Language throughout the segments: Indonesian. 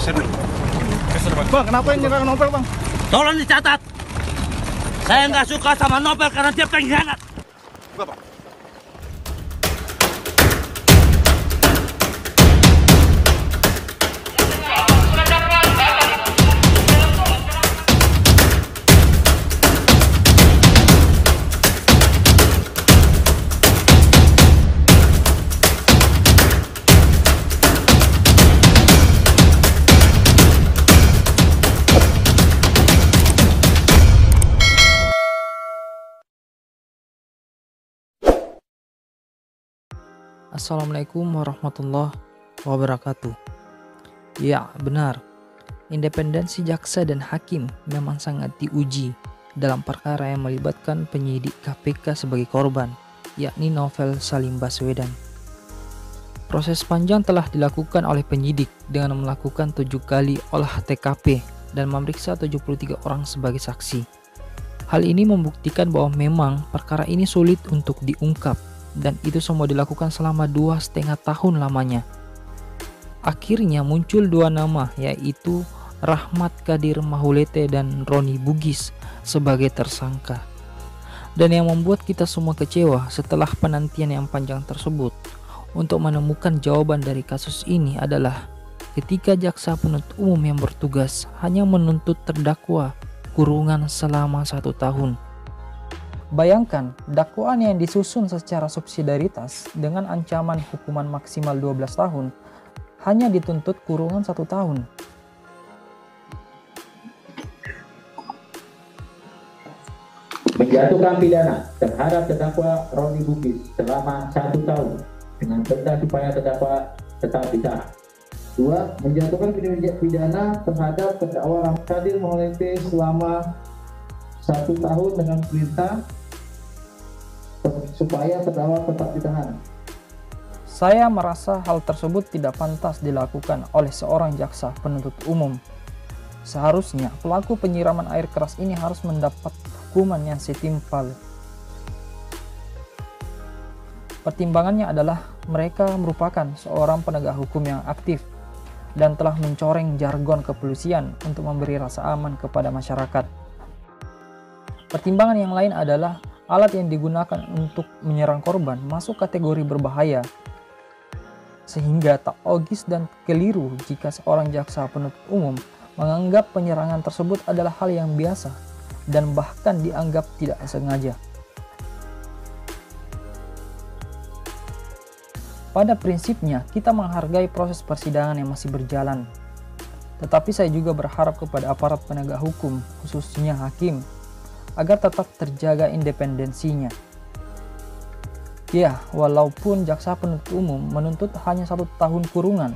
Bang, kenapa yang nyerang novel, Bang? Tolong dicatat. Saya nggak suka sama novel karena dia pengkhianat. Bapak. Assalamualaikum warahmatullahi wabarakatuh. Ya, benar. Independensi jaksa dan hakim memang sangat diuji dalam perkara yang melibatkan penyidik KPK sebagai korban, yakni Novel Salim Baswedan. Proses panjang telah dilakukan oleh penyidik dengan melakukan 7 kali olah TKP dan memeriksa 73 orang sebagai saksi. Hal ini membuktikan bahwa memang perkara ini sulit untuk diungkap, dan itu semua dilakukan selama 2,5 tahun lamanya. Akhirnya muncul 2 nama, yaitu Rahmat Kadir Mahulete dan Roni Bugis sebagai tersangka. Dan yang membuat kita semua kecewa setelah penantian yang panjang tersebut untuk menemukan jawaban dari kasus ini adalah ketika jaksa penuntut umum yang bertugas hanya menuntut terdakwa kurungan selama 1 tahun. Bayangkan, dakwaan yang disusun secara subsidiaritas dengan ancaman hukuman maksimal 12 tahun hanya dituntut kurungan 1 tahun. Menjatuhkan pidana terhadap terdakwa Roni Bugis selama 1 tahun dengan denda supaya terdakwa tetap ditahan. 2. Menjatuhkan pidana terhadap terdakwa Rahmat Kadir Mahulete selama 1 tahun dengan perintah supaya terdakwa tetap ditahan. Saya merasa hal tersebut tidak pantas dilakukan oleh seorang jaksa penuntut umum. Seharusnya pelaku penyiraman air keras ini harus mendapat hukuman yang setimpal. Pertimbangannya adalah mereka merupakan seorang penegak hukum yang aktif dan telah mencoreng jargon kepolisian untuk memberi rasa aman kepada masyarakat. Pertimbangan yang lain adalah alat yang digunakan untuk menyerang korban masuk kategori berbahaya, sehingga tak logis dan keliru jika seorang jaksa penuntut umum menganggap penyerangan tersebut adalah hal yang biasa dan bahkan dianggap tidak sengaja. Pada prinsipnya, kita menghargai proses persidangan yang masih berjalan, tetapi saya juga berharap kepada aparat penegak hukum, khususnya hakim, agar tetap terjaga independensinya. Ya, walaupun jaksa penuntut umum menuntut hanya 1 tahun kurungan,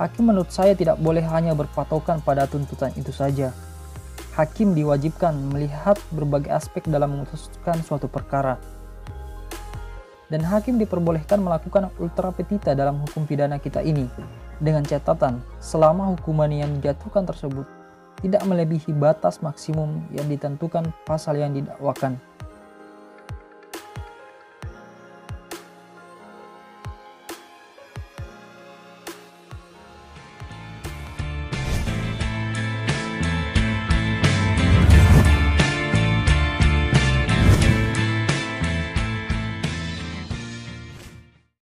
hakim menurut saya tidak boleh hanya berpatokan pada tuntutan itu saja. Hakim diwajibkan melihat berbagai aspek dalam memutuskan suatu perkara. Dan hakim diperbolehkan melakukan ultra petita dalam hukum pidana kita ini, dengan catatan selama hukuman yang dijatuhkan tersebut tidak melebihi batas maksimum yang ditentukan pasal yang didakwakan.